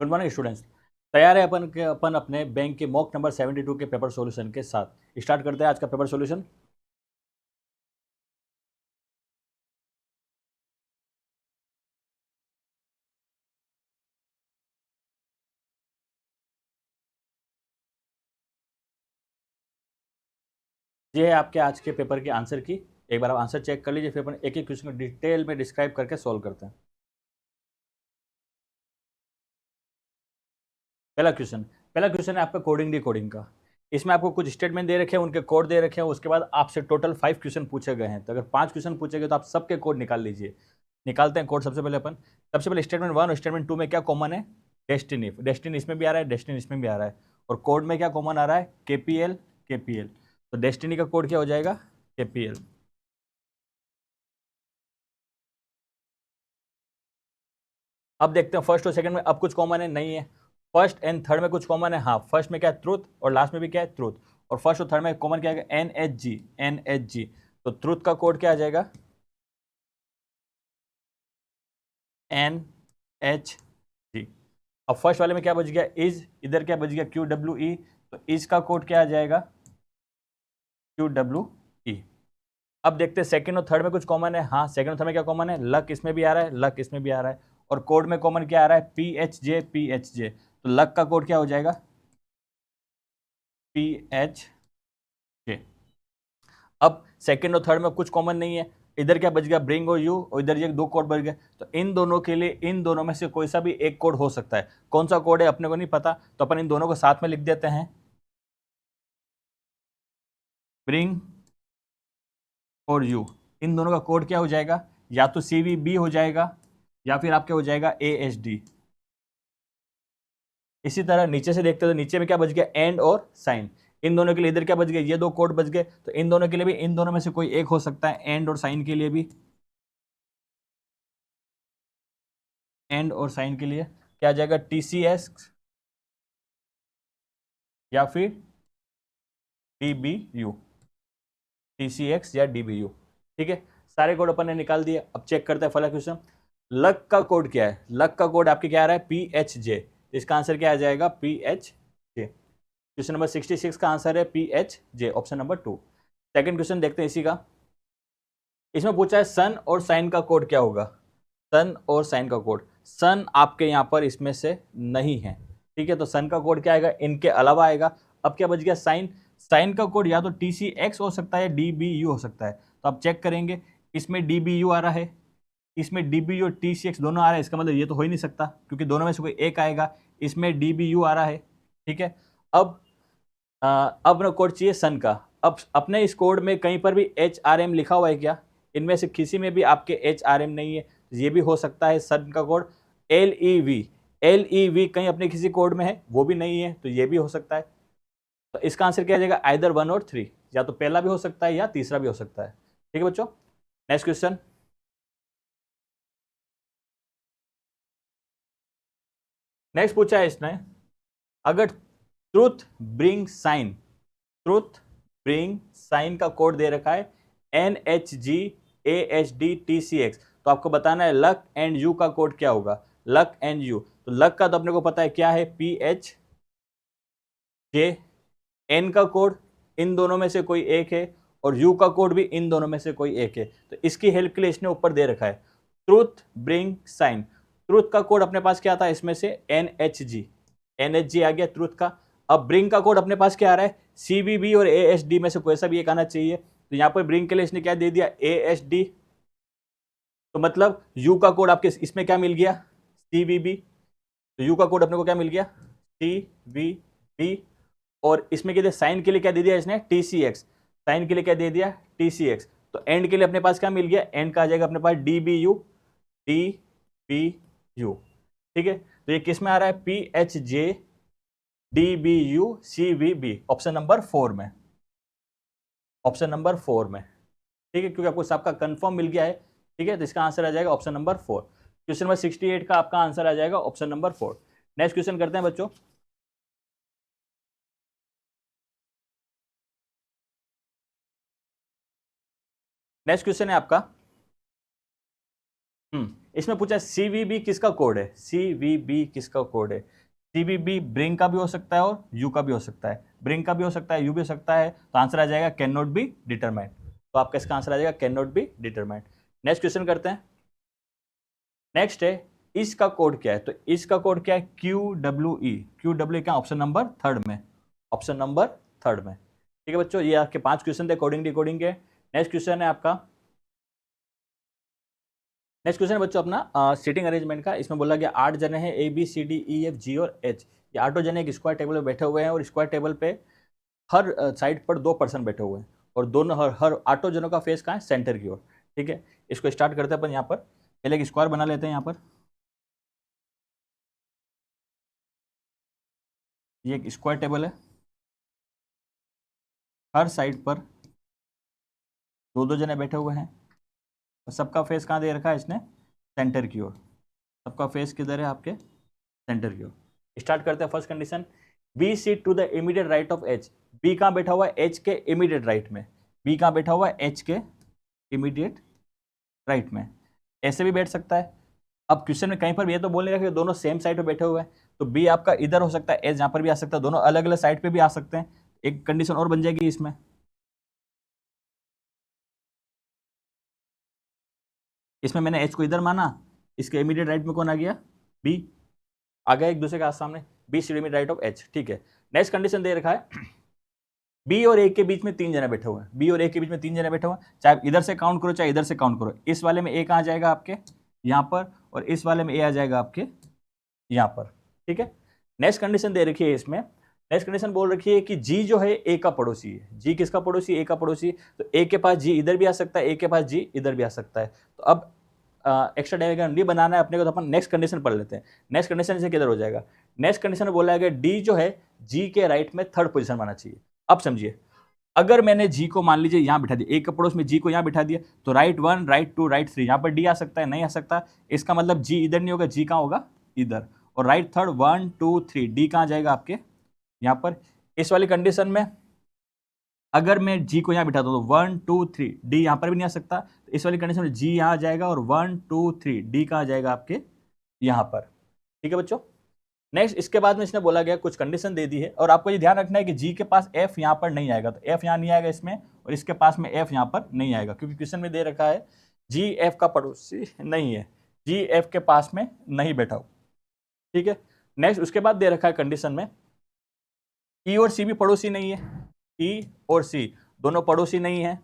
Good morning students. तैयार है अपन अपने बैंक के मॉक नंबर 72 के पेपर सॉल्यूशन के साथ। स्टार्ट करते हैं आज का पेपर सॉल्यूशन। ये है आपके आज के पेपर के आंसर की। एक बार आप आंसर चेक कर लीजिए, फिर अपन एक एक क्वेश्चन को डिटेल में डिस्क्राइब करके सॉल्व करते हैं। पहला क्वेश्चन है आपका कोडिंग डी कोडिंग का। इसमें आपको कुछ स्टेटमेंट दे रखे हैं, उनके कोड दे रखे हैं। उसके बाद आपसे टोटल 5 क्वेश्चन पूछे गए हैं। तो अगर 5 क्वेश्चन पूछे गए तो आप सबके कोड निकाल लीजिए। निकालते हैं कोड। सबसे पहले अपन सबसे पहले स्टेटमेंट 1 और स्टेटमेंट 2 में क्या कॉमन है? डेस्टिनी। डेस्टिनी इसमें भी आ रहा है, डेस्टिनी इसमें भी आ रहा है। और कोड में क्या कॉमन आ रहा है? केपीएल। केपीएल। तो डेस्टिनी का कोड क्या हो जाएगा? केपीएल। अब देखते हैं फर्स्ट और सेकंड में अब कुछ कॉमन है, नहीं है। फर्स्ट एंड थर्ड में कुछ कॉमन है, हाँ। फर्स्ट में क्या है? ट्रूथ। और लास्ट में भी क्या है? ट्रूथ। और फर्स्ट और थर्ड में कॉमन क्या है? NHG। NHG। तो ट्रूथ का कोड क्या आ जाएगा? NHG। अब फर्स्ट वाले में क्या बच गया? इज। इधर क्या बच गया? QWE। तो इज का कोड क्या आ जाएगा? QWE। अब देखते हैं सेकंड और थर्ड में कुछ कॉमन है, हाँ। सेकंड और थर्ड में क्या कॉमन है? लक इसमें भी आ रहा है, लक इसमें भी आ रहा है। और कोड में कॉमन क्या आ रहा है? PHJ। PHJ। तो लक का कोड क्या हो जाएगा? PHJ। अब सेकंड और थर्ड में कुछ कॉमन नहीं है। इधर क्या बच गया? ब्रिंग और यू। और इधर ये दो कोड बच गए। तो इन दोनों के लिए इन दोनों में से कोई सा भी एक कोड हो सकता है। कौन सा कोड है अपने को नहीं पता, तो अपन इन दोनों को साथ में लिख देते हैं। ब्रिंग और यू, इन दोनों का कोड क्या हो जाएगा? या तो CVB हो जाएगा, या फिर आपके हो जाएगा ASD। इसी तरह नीचे से देखते हो तो नीचे में क्या बच गया? एंड और साइन। इन दोनों के लिए इधर क्या बच गया? ये दो कोड बच गए। तो इन दोनों के लिए भी इन दोनों में से कोई एक हो सकता है, एंड और साइन के लिए भी। एंड और साइन के लिए क्या आ जाएगा? TCS या फिर DBU। TCX या DBU। ठीक है, सारे कोड अपन ने निकाल दिए। अब चेक करते हैं फला क्वेश्चन। लक का कोड क्या है? लक का कोड आपके क्या आ रहा है? PHJ। इसका आंसर क्या आ जाएगा? PHJ। क्वेश्चन नंबर 66 का आंसर है PHJ, option number 2। Second question देखते हैं इसी का। इसमें पूछा है सन और साइन का कोड क्या होगा? सन और साइन का कोड। सन आपके यहाँ पर इसमें से नहीं है, ठीक है। तो सन का कोड क्या आएगा? इनके अलावा आएगा। अब क्या बच गया? साइन। साइन का कोड या तो TCX हो सकता है या DBU हो सकता है। तो आप चेक करेंगे, इसमें DBU आ रहा है, इसमें DBU और TCX दोनों आ रहा है। इसका मतलब ये तो हो ही नहीं सकता, क्योंकि दोनों में से कोई एक आएगा। इसमें DBU आ रहा है, ठीक है। अब अब ना कोड चाहिए सन का। अब अपने इस कोड में कहीं पर भी HRM लिखा हुआ है क्या? इनमें से किसी में भी आपके HRM नहीं है। ये भी हो सकता है सन का कोड LEV। LEV कहीं अपने किसी कोड में है, वो भी नहीं है, तो ये भी हो सकता है। तो इसका आंसर क्या आ जाएगा? आइदर 1 और 3। या तो पहला भी हो सकता है या तीसरा भी हो सकता है। ठीक है बच्चों, नेक्स्ट क्वेश्चन। नेक्स्ट पूछा है इसने, अगर truth bring sign, truth bring sign का कोड दे रखा है NHG AHD TCX, तो आपको बताना है लक एंड यू का कोड क्या होगा? Luck and you. तो लक का तो अपने को पता है क्या है? PHJ। एन का कोड इन दोनों में से कोई एक है, और यू का कोड भी इन दोनों में से कोई एक है। तो इसकी हेल्प के लिए इसने ऊपर दे रखा है ट्रूथ ब्रिंग साइन। ट्रूथ का कोड अपने पास क्या था इसमें से? NHG। NHG आ गया ट्रूथ का। अब ब्रिंग का कोड अपने पास क्या आ रहा है? CVB और ASD में से कोई सा भी एक आना चाहिए। तो यहां पर ब्रिंग के लिए इसने क्या दे दिया? ASD। तो मतलब यू का कोड आपके इसमें क्या मिल गया? CVB। तो यू का कोड अपने को क्या मिल गया? CVB। और इसमें क्या दिया? साइन के लिए क्या दे दिया इसने? TCX। साइन के लिए क्या दे दिया? TCX। तो एंड के लिए अपने पास क्या मिल गया? एंड का आ जाएगा अपने पास DBU। DBU। ठीक है, तो ये किस में आ रहा है? PHJ DBU CVB, option number 4 में। ऑप्शन नंबर 4 में, ठीक है, क्योंकि आपको सबका कंफर्म मिल गया है। ठीक है, तो इसका आंसर आ जाएगा ऑप्शन नंबर 4। क्वेश्चन नंबर 68 का आपका आंसर आ जाएगा ऑप्शन नंबर 4। नेक्स्ट क्वेश्चन करते हैं बच्चों। नेक्स्ट क्वेश्चन है आपका, इसमें पूछा CVB किसका कोड है, CVB किसका कोड है। CVB ब्रिंग का भी हो सकता है और यू का भी हो सकता है, ब्रिंग का भी हो सकता है, यू भी हो सकता है, तो आंसर आ जाएगा कैन नॉट बी डिटरमाइंड। तो आपका इसका आंसर आ जाएगा can not be determined. Next question करते हैं। नेक्स्ट है इसका कोड क्या है, तो इसका कोड क्या है, QWE। QWE क्या, ऑप्शन नंबर थर्ड में, ऑप्शन नंबर थर्ड में। ठीक है बच्चों, ये आपके 5 क्वेश्चन थे कोडिंग डिकोडिंग के। नेक्स्ट क्वेश्चन है आपका, नेक्स्ट क्वेश्चन बच्चों अपना सीटिंग अरेंजमेंट का। इसमें बोला गया 8 जने हैं ABCDEFG और H, ये 8 जने एक स्क्वायर टेबल पे बैठे हुए हैं और स्क्वायर टेबल पे हर साइड पर 2 पर्सन बैठे हुए हैं और दोनों हर 8 जनों का फेस कहाँ है, सेंटर की ओर। ठीक है, इसको स्टार्ट करते हैं अपन। यहाँ पर पहले एक स्क्वायर बना लेते हैं। यहाँ पर ये एक स्क्वायर टेबल है, हर साइड पर 2-2 जने बैठे हुए हैं और सबका फेस कहाँ दे रखा है इसने, सेंटर की ओर। सबका फेस किधर है, आपके सेंटर की ओर। स्टार्ट करते हैं first condition, B sit to the immediate right of H. B कहाँ बैठा हुआ है, एच के इमीडिएट राइट में। बी कहाँ बैठा हुआ है, एच के इमीडिएट राइट में। ऐसे भी बैठ सकता है। अब क्वेश्चन में कहीं पर भी ये तो बोलने का कि दोनों सेम साइड पे बैठे हुए हैं, तो बी आपका इधर हो सकता है, एच यहाँ पर भी आ सकता है, दोनों अलग अलग साइड पे भी आ सकते हैं। एक कंडीशन और बन जाएगी इसमें, इसमें मैंने एच को इधर माना, इसके इमीडिएट राइट में कौन आ गया, बी आ गया एक दूसरे के सामने, B C immediate right of H. ठीक है, नेक्स्ट कंडीशन दे रखा है बी और ए के बीच में 3 जने बैठे हुए हैं। बी और ए के बीच में 3 जने बैठे हुए हैं, चाहे इधर से काउंट करो चाहे इधर से काउंट करो। इस वाले में ए कहाँ जाएगा आपके, यहाँ पर, और इस वाले में ए आ जाएगा आपके यहाँ पर। ठीक है, नेक्स्ट कंडीशन दे रखी है इसमें। नेक्स्ट कंडीशन बोल रखी है कि जी जो है ए का पड़ोसी है। जी किसका पड़ोसी, ए का पड़ोसी। तो ए के पास जी इधर भी आ सकता है, ए के पास जी इधर भी आ सकता है। तो अब एक्स्ट्रा डायग्राम नहीं बनाना है अपने को, तो अपन नेक्स्ट कंडीशन पढ़ लेते हैं। नेक्स्ट कंडीशन से किधर हो जाएगा, नेक्स्ट कंडीशन में बोला गया डी जो है जी के राइट में थर्ड पोजीशन माना चाहिए। अब समझिए, अगर मैंने जी को मान लीजिए यहाँ बिठा दिया, एक के पड़ोस में जी को यहाँ बिठा दिया, तो राइट 1 राइट 2 राइट 3, यहाँ पर डी आ सकता है, नहीं आ सकता। इसका मतलब जी इधर नहीं होगा, जी कहाँ होगा, इधर। और राइट थर्ड 1 2 3, डी कहाँ जाएगा आपके यहाँ पर। इस वाली कंडीशन में अगर मैं जी को यहाँ बिठा दूँ तो 1 2 3, डी यहाँ पर भी नहीं आ सकता। तो इस वाली कंडीशन में जी यहाँ आ जाएगा और 1 2 3 डी कहाँ जाएगा आपके यहाँ पर। ठीक है बच्चों, नेक्स्ट इसके बाद में इसने बोला गया कुछ कंडीशन दे दी है, और आपको ये ध्यान रखना है कि जी के पास एफ यहाँ पर नहीं आएगा, तो एफ यहाँ नहीं आएगा इसमें, और इसके पास में एफ यहाँ पर नहीं आएगा, क्योंकि क्वेश्चन में दे रखा है जी एफ का पड़ोसी नहीं है, जी एफ के पास में नहीं बैठा हो। ठीक है, नेक्स्ट उसके बाद दे रखा है कंडीशन में ई और सी भी पड़ोसी नहीं है, ई और सी दोनों पड़ोसी नहीं है।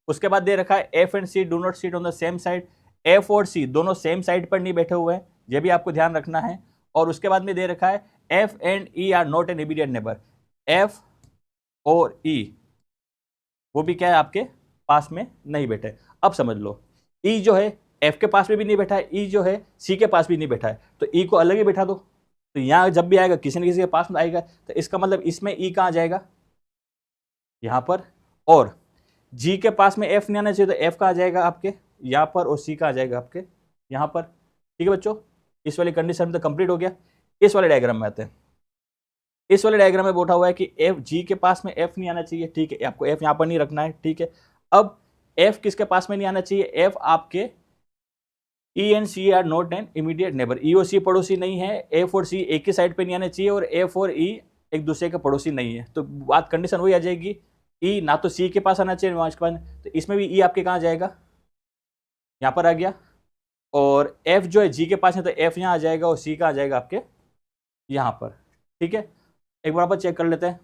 उसके बाद दे रखा है F and C do not sit on the same side. F और सी दोनों सेम साइड पर नहीं बैठे हुए हैं, यह भी आपको ध्यान रखना है। और उसके बाद में दे रखा है F and E R not an immediate neighbour. F और ई वो भी क्या है, आपके पास में नहीं बैठे। अब समझ लो, ई जो है एफ के पास में भी नहीं बैठा है, ई जो है सी के पास भी नहीं बैठा है, तो ई को अलग ही बैठा दो। तो यहाँ जब भी आएगा किसी न किसी के पास में आएगा, तो इसका मतलब इसमें ई कहाँ जाएगा, यहाँ पर। और जी के पास में एफ नहीं आना चाहिए, तो एफ का आ जाएगा आपके यहाँ पर, और सी का आ जाएगा आपके यहाँ पर। ठीक है बच्चों, इस वाली कंडीशन में तो कंप्लीट हो गया। इस वाले डायग्राम में आते हैं। इस वाले डायग्राम में बोला हुआ है कि एफ जी के पास में एफ नहीं आना चाहिए। ठीक है, आपको एफ यहाँ पर नहीं रखना है। ठीक है, अब एफ किसके पास में नहीं आना चाहिए, एफ आपके E and C are not an immediate neighbour. E और सी पड़ोसी नहीं है, एफ और सी एक ही साइड पे नहीं आना चाहिए, और एफ और ई एक दूसरे के पड़ोसी नहीं है। तो बात कंडीशन वही आ जाएगी, ई ना तो सी के पास आना चाहिए वहाँ के पास, तो इसमें भी ई आपके कहाँ जाएगा, यहाँ पर आ गया। और एफ जो है जी के पास है, तो एफ यहाँ आ जाएगा और सी का आ जाएगा आपके यहाँ पर। ठीक है, एक बार आप चेक कर लेते हैं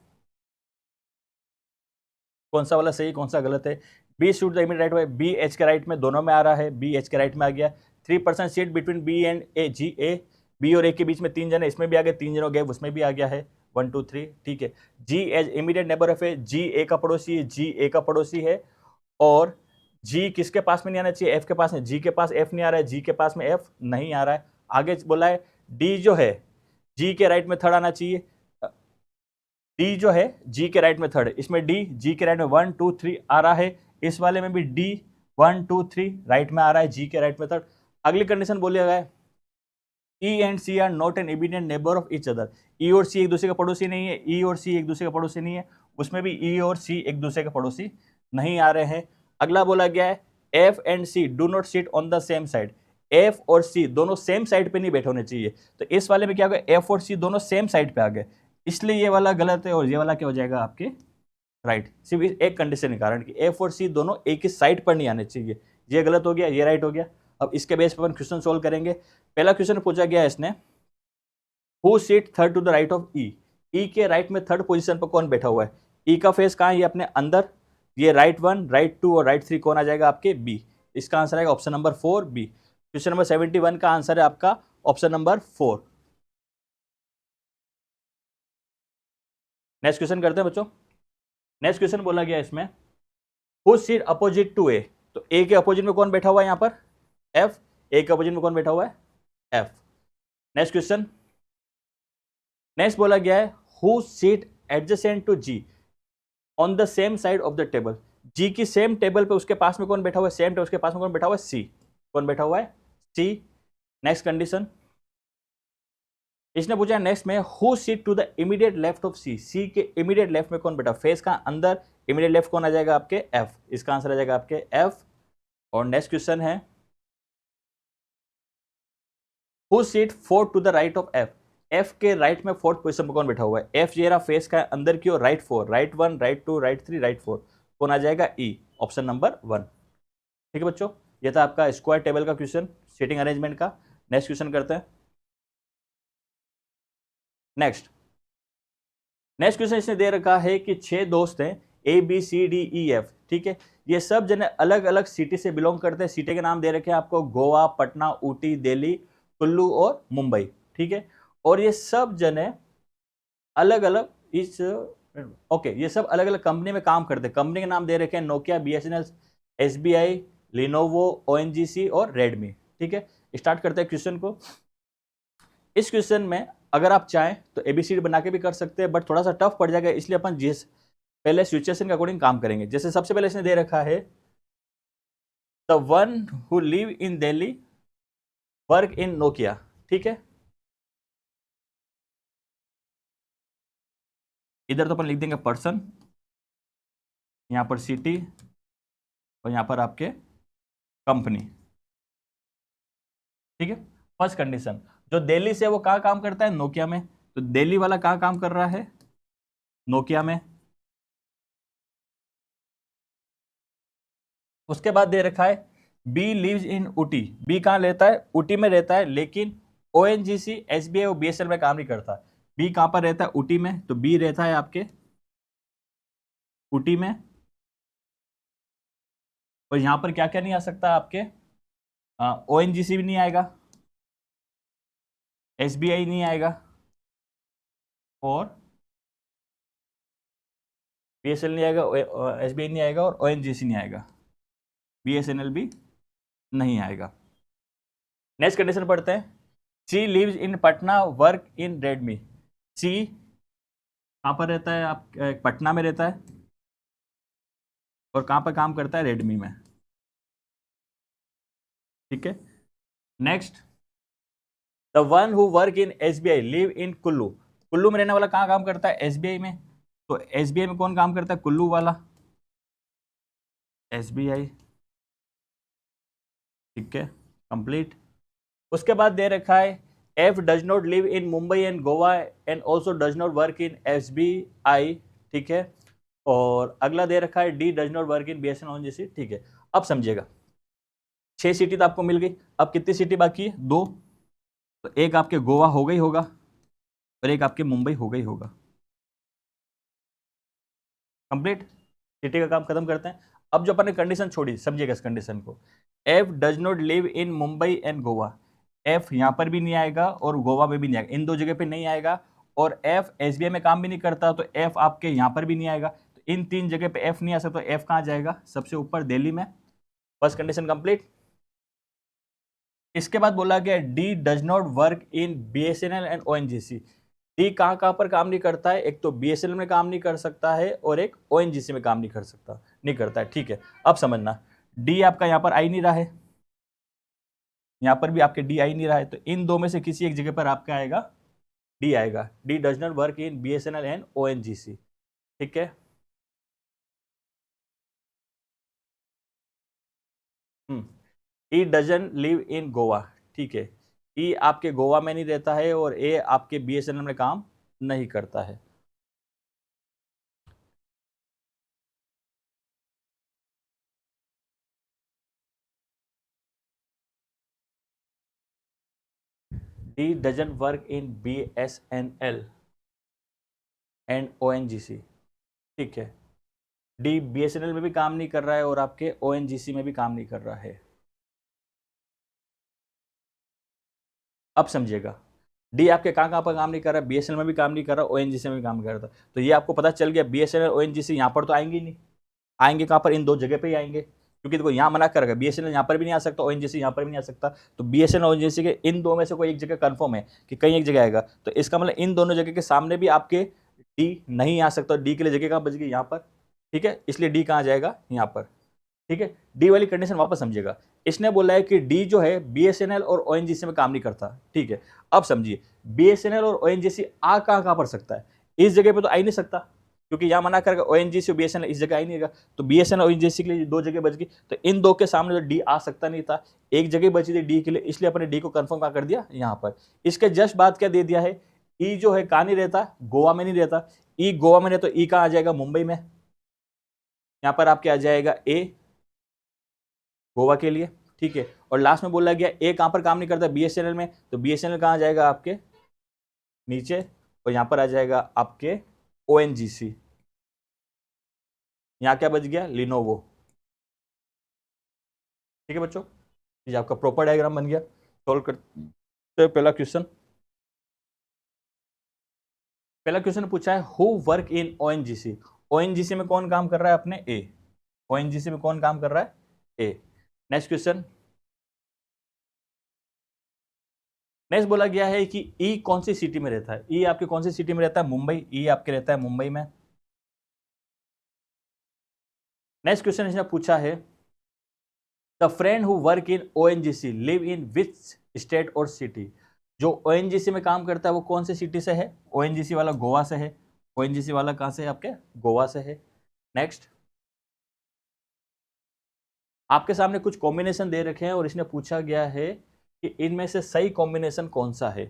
कौन सा वाला सही कौन सा गलत है। B shoot the immediate right में, बी एच के राइट में, दोनों में आ रहा है, बी एच के राइट में आ गया। 3% sit between B and A, G A, B और ए के बीच में 3 जने, इसमें भी आ गए, 3 जनों गए उसमें भी आ गया है 1 2 3। ठीक है, जी as immediate neighbour of A, G ए का पड़ोसी है, जी ए का पड़ोसी है। और जी किसके पास में नहीं आना चाहिए, एफ के पास में, जी के पास एफ नहीं आ रहा है, जी के पास में एफ नहीं आ रहा है। आगे बोला है डी जो है जी के राइट में थर्ड आना चाहिए, डी जो है जी के राइट में थर्ड है, इसमें डी जी के राइट में 1 2 3 आ रहा है। इस वाले में भी डी 1 2 3 राइट में आ रहा है, जी के राइट में थर्ड। अगली कंडीशन बोलिएगा गया E and C are not an immediate neighbour of each other. E और सी एक दूसरे का पड़ोसी नहीं है, ई और सी एक दूसरे का पड़ोसी नहीं है, उसमें भी ई और सी एक दूसरे का पड़ोसी नहीं आ रहे हैं। अगला बोला गया है F and C do not sit on the same side. F और सी दोनों सेम साइड पे नहीं बैठे होने चाहिए। तो इस वाले में क्या होगा, एफ और सी दोनों सेम साइड पे आ गए, इसलिए ये वाला गलत है और ये वाला क्या हो जाएगा आपके राइट। सिर्फ इस एक कंडीशन के कारण कि एफ और सी दोनों एक ही साइड पर नहीं आने चाहिए। ये गलत हो गया, ये राइट हो गया। अब इसके बेस पर अपन क्वेश्चन सोल्व करेंगे। पहला क्वेश्चन पूछा गया है इसने, who sit third to the right of E. E के राइट में थर्ड पोजीशन पर कौन बैठा हुआ है? ई का फेस कहाँ है? ये अपने अंदर। ये राइट 1, राइट 2 और राइट 3 कौन आ जाएगा आपके? बी। इसका आंसर आएगा option number 4 B. Question number 71 का आंसर है आपका ऑप्शन नंबर 4। नेक्स्ट क्वेश्चन करते हैं बच्चों। नेक्स्ट क्वेश्चन बोला गया इसमें, हु सीट अपोजिट टू ए। तो ए के अपोजिट में कौन बैठा हुआ है यहाँ पर? एफ। ए के अपोजिट में कौन बैठा हुआ है? एफ। नेक्स्ट क्वेश्चन, नेक्स्ट बोला गया है, who sit adjacent to G on the same side of the table. G की सेम टेबल पे उसके पास में कौन बैठा हुआ है? सेम टेबल उसके पास में कौन बैठा हुआ है? सी। कौन बैठा हुआ है? सी। नेक्स्ट कंडीशन, इसने पूछा नेक्स्ट में, who sit to the immediate left of C. C के इमीडिएट लेफ्ट में कौन बैठा? फेस का अंदर इमीडिएट लेफ्ट कौन आ जाएगा आपके? एफ। इसका आंसर आ जाएगा आपके एफ। और नेक्स्ट क्वेश्चन है, who sit fourth to the right of F. F के राइट में फोर्थ पोजीशन पर कौन बैठा हुआ है? एफ ये रहा फेस का अंदर की ओर, right 4, right 1, right 2, right 3, right 4 कौन आ जाएगा? ई। Option number 1। ठीक है बच्चों, ये था आपका स्क्वायर टेबल का क्वेश्चन, सीटिंग अरेंजमेंट का। नेक्स्ट क्वेश्चन करते हैं। नेक्स्ट क्वेश्चन इसने दे रखा है कि 6 दोस्त हैं, A B C D E F. ठीक है, ये सब जने अलग अलग सिटी से बिलोंग करते हैं। सिटी के नाम दे रखे हैं आपको, गोवा, पटना, ऊटी, दिल्ली, कुल्लू और मुंबई। ठीक है, और ये सब जने अलग अलग ये सब अलग अलग कंपनी में काम करते हैं। कंपनी के नाम दे रखे हैं Nokia, BSNL, SBI, Lenovo, ONGC और रेडमी। ठीक है, स्टार्ट करते हैं क्वेश्चन को। इस क्वेश्चन में अगर आप चाहें तो ABCD बना के भी कर सकते हैं, बट थोड़ा सा टफ पड़ जाएगा, इसलिए अपन जिस पहले सिचुएशन के अकॉर्डिंग काम करेंगे। जैसे सबसे पहले इसने दे रखा है, the one who live in Delhi work in Nokia. ठीक है, इधर तो अपन लिख देंगे पर्सन, यहां पर सिटी और यहां पर आपके कंपनी। ठीक है, फर्स्ट कंडीशन, जो दिल्ली से वो कहाँ काम करता है? नोकिया में। तो दिल्ली वाला कहाँ काम कर रहा है? नोकिया में। उसके बाद दे रखा है, B lives in Ooty. B कहाँ रहता है? ऊटी में रहता है, लेकिन ONGC, SBI और BSNL में काम नहीं करता। बी कहाँ पर रहता है? ऊटी में। तो बी रहता है आपके ऊटी में। और यहां पर क्या क्या नहीं आ सकता आपके? ONGC भी नहीं आएगा, SBI नहीं आएगा और BSNL नहीं आएगा, SBI नहीं आएगा और ONGC नहीं आएगा, BSNL भी नहीं आएगा। नेक्स्ट कंडीशन पढ़ते हैं, C lives in Patna work in Redmi. C कहाँ पर रहता है? आप पटना में रहता है और कहाँ पर काम करता है? रेडमी में। ठीक है, next, the one who work in SBI live in Kullu. Kullu में रहने वाला कहाँ काम करता है? SBI में। तो SBI में कौन काम करता है? कुल्लू वाला, SBI। ठीक है, कंप्लीट। उसके बाद दे रखा है, F does not live in Mumbai and Goa and also does not work in SBI। ठीक है, और अगला दे रखा है, D does not work in BSNL ONGC। ठीक है, अब समझिएगा, 6 सिटी तो आपको मिल गई। अब कितनी सिटी बाकी है? 2। तो एक आपके गोवा हो गई होगा और एक आपके मुंबई हो गई होगा। कंप्लीट, सिटी का काम खत्म करते हैं। अब जो अपन ने कंडीशन छोड़ी, समझिएगा इस कंडीशन को, F does not live in Mumbai and Goa. F यहां पर भी नहीं आएगा और गोवा में भी नहीं आएगा, इन दो जगह पे नहीं आएगा। और एफ SBI में काम भी नहीं करता, तो एफ आपके यहां पर भी नहीं आएगा। तो इन 3 जगह पे एफ नहीं आ सकता, तो एफ कहां जाएगा? सबसे ऊपर, दिल्ली में। First condition complete. इसके बाद बोला गया, D does not work in BSNL and ONGC। D कहाँ कहाँ पर काम नहीं करता है? एक तो BSNL में काम नहीं कर सकता है और एक ONGC में काम नहीं करता है। ठीक है, अब समझना, डी आपका यहाँ पर आ ही नहीं रहा है, यहाँ पर भी आपके डी आ ही नहीं रहा है, तो इन दो में से किसी एक जगह पर आपका आएगा डी आएगा। D does not work in BSNL and ONGC। ठीक है, ई डजन लिव इन गोवा, ठीक है, ई आपके गोवा में नहीं रहता है और ए आपके बीएसएनएल में काम नहीं करता है। D doesn't work in BSNL and ONGC, ठीक है, डी बीएसएनएल में भी काम नहीं कर रहा है और आपके ओएनजीसी में भी काम नहीं कर रहा है। अब समझिएगा, डी आपके कहाँ पर काम नहीं कर रहा है, बीएसएनएल में भी काम नहीं कर रहा, ओएनजीसी में भी काम नहीं कर रहा। तो ये आपको पता चल गया बीएसएनएल ओएनजीसी यहाँ पर तो आएंगे ही नहीं, आएंगे कहाँ पर, इन दो जगह पे ही आएंगे, क्योंकि देखो यहाँ मना करेगा, बीएसएनएल यहाँ पर भी नहीं आ सकता, ओएनजीसी यहाँ पर भी नहीं आ सकता। तो बीएसएनएल ओएनजीसी के इन दो में से कोई एक जगह कंफर्म है कि कहीं एक जगह आएगा, तो इसका मतलब इन दोनों जगह के सामने भी आपके डी नहीं आ सकता। डी के लिए जगह कहाँ बच गई, यहाँ पर, ठीक है, इसलिए डी कहाँ जाएगा, यहाँ पर, ठीक है। डी वाली कंडीशन वापस समझिएगा, इसने बोला है कि डी जो है बीएसएनएल और ओएनजीसी में काम नहीं करता, ठीक है। अब समझिए, बीएसएनएल और ओएनजीसी आ कहाँ पर सकता है, इस जगह पे तो आ ही नहीं सकता, क्योंकि यहाँ मना करेगा ओएनजीसी और बीएसएनएल इस जगह आ ही नहीं रहेगा। तो बीएसएनएल और ओएनजीसी के लिए दो जगह बच गई, तो इन दो के सामने जो डी आ सकता नहीं था, एक जगह बची थी डी के लिए, इसलिए अपने डी को कंफर्म कहाँ कर दिया, यहाँ पर। इसके जस्ट बाद क्या दे दिया है, ई जो है कहाँ नहीं रहता, गोवा में नहीं रहता, ई गोवा में नहीं, तो ई कहाँ आ जाएगा, मुंबई में। यहाँ पर आपके आ जाएगा ए गोवा के लिए, ठीक है। और लास्ट में बोला गया ए कहां पर काम नहीं करता, बीएसएनएल में, तो बीएसएनएल कहां आ जाएगा आपके नीचे, और यहां पर आ जाएगा आपके ओएनजीसी। यहां क्या बच गया, लिनोवो, ठीक है बच्चों, ये आपका प्रॉपर डायग्राम बन गया। सॉल्व करते पहला क्वेश्चन। पहला क्वेश्चन पूछा है who work in ONGC, ONGC में कौन काम कर रहा है, अपने ए, ओएनजीसी में कौन काम कर रहा है, ए। नेक्स्ट क्वेश्चन, नेक्स्ट बोला गया है कि ई कौन सी सिटी में रहता है, ई आपके कौन सी सिटी में रहता है, मुंबई, ई आपके रहता है मुंबई में। नेक्स्ट क्वेश्चन इसने पूछा है the friend who work in ONGC live in which state और सिटी, जो ओएनजीसी में काम करता है वो कौन से सिटी से है, ओएनजीसी वाला गोवा से है, ओएनजीसी वाला कहां से है, आपके गोवा से है। नेक्स्ट, आपके सामने कुछ कॉम्बिनेशन दे रखे हैं और इसने पूछा गया है कि इनमें से सही कॉम्बिनेशन कौन सा है।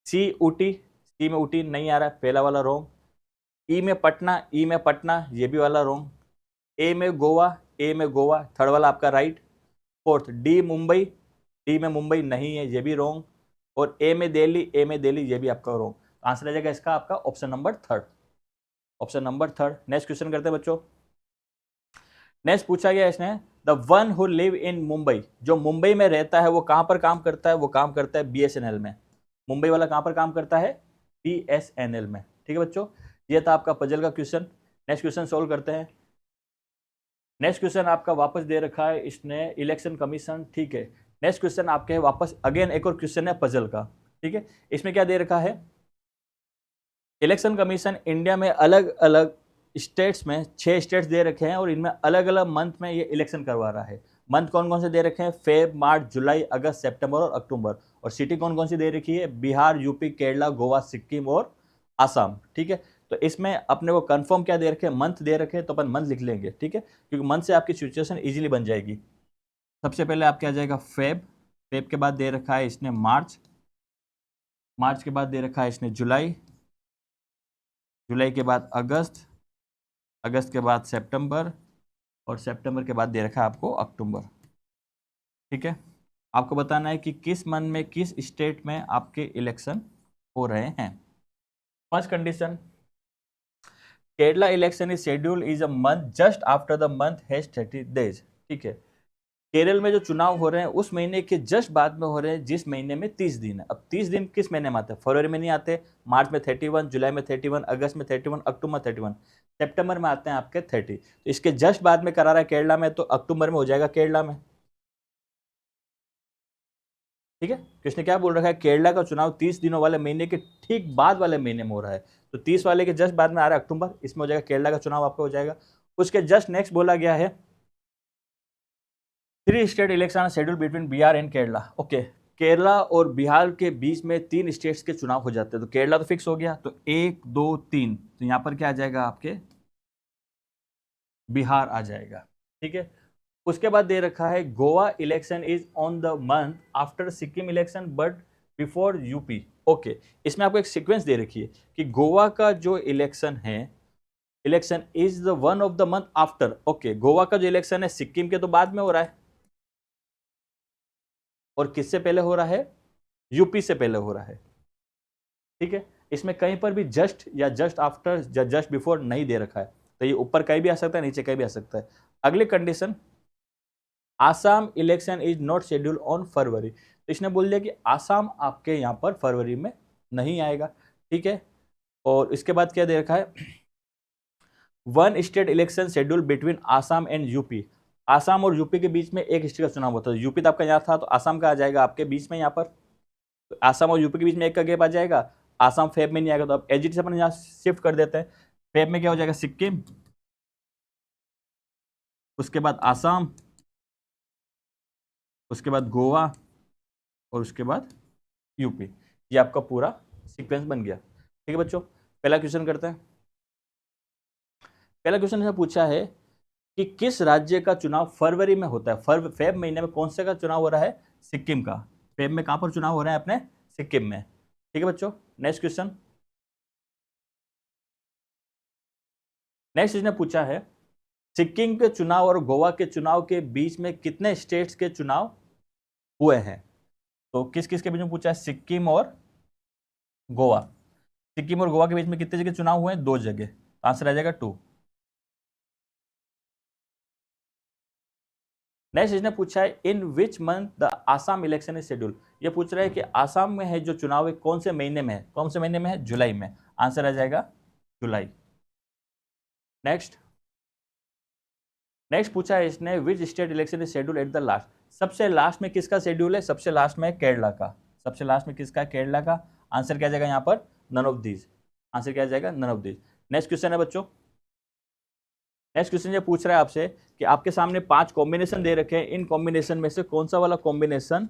सी ऊटी, सी में ऊटी नहीं आ रहा है, पहला वाला रॉन्ग। ई में पटना, ई में पटना, ये भी वाला रॉन्ग। ए में गोवा, ए में गोवा, थर्ड वाला आपका right. Fourth, D Mumbai, D में मुंबई नहीं है, ये भी रॉन्ग। और ए में दिल्ली, ए में दिल्ली, ये भी आपका रॉन्ग। आंसर आ जाएगा इसका आपका option number third, option number third. Next question करते हैं बच्चों। नेक्स्ट पूछा गया इसने the one who live in Mumbai, जो मुंबई में रहता है वो कहां पर काम करता है, वो काम करता है बीएसएनएल में। मुंबई वाला कहां पर काम करता है, बीएसएनएल में, ठीक है बच्चों। ये था आपका पजल का क्वेश्चन। नेक्स्ट क्वेश्चन सोल्व करते हैं। नेक्स्ट क्वेश्चन आपका वापस दे रखा है इसने इलेक्शन कमीशन, ठीक है। नेक्स्ट क्वेश्चन आपके वापस अगेन एक और क्वेश्चन है पजल का, ठीक है। इसमें क्या दे रखा है, इलेक्शन कमीशन इंडिया में अलग अलग स्टेट्स में 6 स्टेट्स दे रखे हैं और इनमें अलग अलग मंथ में ये इलेक्शन करवा रहा है। मंथ कौन कौन से दे रखे हैं, फेब, मार्च, जुलाई, अगस्त, सितंबर और अक्टूबर। और सिटी कौन कौन सी दे रखी है, बिहार, यूपी, केरला, गोवा, सिक्किम और आसाम, ठीक है। तो इसमें अपने को कंफर्म क्या दे रखे हैं, मंथ दे रखे हैं, तो अपन मंथ लिख लेंगे, ठीक है, क्योंकि मंथ से आपकी सिचुएशन इजीली बन जाएगी। सबसे पहले आपके आ जाएगा फेब, फेब के बाद दे रखा है इसने मार्च, मार्च के बाद दे रखा है इसने जुलाई, जुलाई के बाद अगस्त, अगस्त के बाद सितंबर और सितंबर के बाद दे रखा है आपको अक्टूबर, ठीक है। आपको बताना है कि किस मंथ में किस स्टेट में आपके इलेक्शन हो रहे हैं। First condition, Kerala election is schedule is a month just after the month has 30 days, ठीक है। केरल में जो चुनाव हो रहे हैं उस महीने के जस्ट बाद में हो रहे हैं जिस महीने में 30 दिन है। अब 30 दिन किस महीने में आते हैं, फरवरी में नहीं आते, मार्च में 31, जुलाई में 31, अगस्त में 31, अक्टूबर 31, सितंबर में आते हैं आपके 30। तो इसके जस्ट बाद में करा रहा है केरला में, तो अक्टूबर में हो जाएगा केरला में, ठीक है। कृष्ण क्या बोल रखा है, केरला का चुनाव 30 दिनों वाले महीने के ठीक बाद वाले महीने में हो रहा है, तो 30 वाले के जस्ट बाद में आ रहा है अक्टूबर, इसमें हो जाएगा केरला का चुनाव आपका हो जाएगा। उसके जस्ट नेक्स्ट बोला गया है 3 state election schedule between Bihar and Kerala, okay. Kerala और बिहार के बीच में 3 स्टेट्स के चुनाव हो जाते हैं, तो केरला तो फिक्स हो गया, तो 1 2 3, तो यहाँ पर क्या आ जाएगा आपके बिहार आ जाएगा, ठीक है। उसके बाद दे रखा है Goa election is on the month after Sikkim election but before UP. Okay, इसमें आपको एक सीक्वेंस दे रखी है कि गोवा का जो इलेक्शन है, election is the one of the month after. Okay, Goa का जो इलेक्शन है सिक्किम के तो बाद में हो रहा है, और किससे पहले हो रहा है? यूपी से पहले हो रहा है। ठीक है, इसमें कहीं पर भी जस्ट या जस्ट आफ्टर या जस्ट बिफोर नहीं दे रखा है, तो ये ऊपर कहीं भी आ सकता है, नीचे कहीं भी आ सकता है। अगली condition, Assam election is not schedule on फरवरी। तो इसने बोल दिया कि आसाम आपके यहाँ पर फरवरी में नहीं आएगा। ठीक है, और इसके बाद क्या दे रखा है? One state election schedule between Assam and UP. Assam और यूपी के बीच में एक स्टेट का चुनाव होता है। यूपी तो आपका यहाँ था, तो आसाम का आ जाएगा आपके बीच में यहाँ पर। तो आसाम और यूपी के बीच में एक का गैप आ जाएगा, आसाम फेब में नहीं आएगा, तो अब एजिट से अपन यहाँ शिफ्ट कर देते हैं। फेब में क्या हो जाएगा? सिक्किम, उसके बाद आसाम, उसके बाद गोवा, और उसके बाद यूपी। ये आपका पूरा सीक्वेंस बन गया। ठीक है बच्चों, पहला क्वेश्चन करते हैं। पहला क्वेश्चन पूछा है कि किस राज्य का चुनाव फरवरी में होता है? फेब महीने में कौन से का चुनाव हो रहा है? सिक्किम का। फेब में कहां पर चुनाव हो रहा है? अपने सिक्किम में। ठीक है बच्चों, नेक्स्ट क्वेश्चन। नेक्स्ट इसने पूछा है सिक्किम के चुनाव और गोवा के चुनाव के बीच में कितने स्टेट्स के चुनाव हुए हैं? तो किस किस के बीच में पूछा है? सिक्किम और गोवा। सिक्किम और गोवा के बीच में कितने जगह चुनाव हुए हैं? 2 जगह। आंसर आ जाएगा 2। नेक्स्ट इसने पूछा है in which month the Assam election is schedule. ये पूछ रहा है कि आसाम में है जो चुनाव है कौन से महीने में है? कौन से महीने में है? जुलाई में। आंसर आ जाएगा जुलाई। नेक्स्ट पूछा है इसने which state election is schedule at the last. सबसे लास्ट में किसका शेड्यूल है? सबसे लास्ट में केरला का। सबसे लास्ट में किसका? केरला का। आंसर क्या जाएगा यहाँ पर? None of these. आंसर क्या जाएगा? None of these. Next question है बच्चों, नेक्स्ट क्वेश्चन ये पूछ रहा है आपसे कि आपके सामने 5 कॉम्बिनेशन दे रखे हैं, इन कॉम्बिनेशन में से कौन सा वाला कॉम्बिनेशन,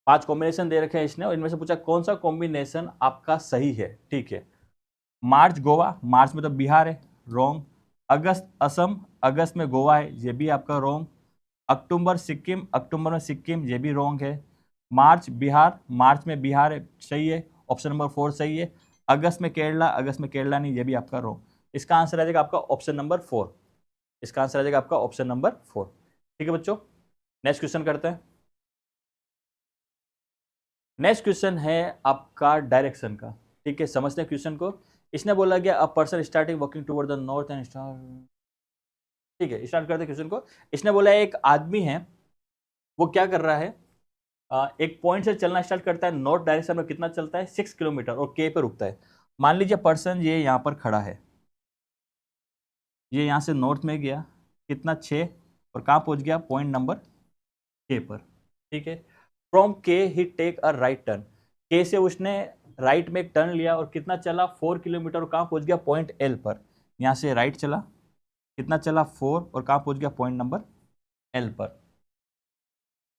5 कॉम्बिनेशन दे रखे हैं इसने, और इनमें से पूछा कौन सा कॉम्बिनेशन आपका सही है। ठीक है, मार्च गोवा, मार्च में तो बिहार है, रॉन्ग। अगस्त असम, अगस्त में गोवा है, ये भी आपका रॉन्ग। अक्टूबर सिक्किम, अक्टूबर में सिक्किम, ये भी रॉन्ग है। मार्च बिहार, मार्च में बिहार है, सही है, ऑप्शन नंबर 4 सही है। अगस्त में केरला, अगस्त में केरला नहीं, ये भी आपका रॉन्ग। इसका आंसर आ जाएगा आपका ऑप्शन नंबर 4। इसका आंसर आ जाएगा आपका ऑप्शन नंबर 4। ठीक है बच्चों, नेक्स्ट क्वेश्चन करते हैं। नेक्स्ट क्वेश्चन है आपका डायरेक्शन का। ठीक है, समझते हैं क्वेश्चन को। इसने बोला गया a person starting walking toward the north and start. ठीक है, स्टार्ट करते हैं क्वेश्चन को। इसने बोला एक आदमी है, वो क्या कर रहा है? एक पॉइंट से चलना स्टार्ट करता है, नॉर्थ डायरेक्शन में कितना चलता है? 6 किलोमीटर, और के पे रुकता है। मान लीजिए पर्सन ये यहाँ पर खड़ा है, ये यहाँ से नॉर्थ में गया, कितना? 6, और कहाँ पहुँच गया? पॉइंट नंबर के पर। ठीक है, फ्रॉम के ही टेक अ राइट टर्न। के से उसने राइट में एक टर्न लिया, और कितना चला? 4 किलोमीटर, और कहाँ पहुँच गया? पॉइंट एल पर। यहाँ से राइट चला, कितना चला? 4, और कहाँ पहुँच गया? पॉइंट नंबर एल पर।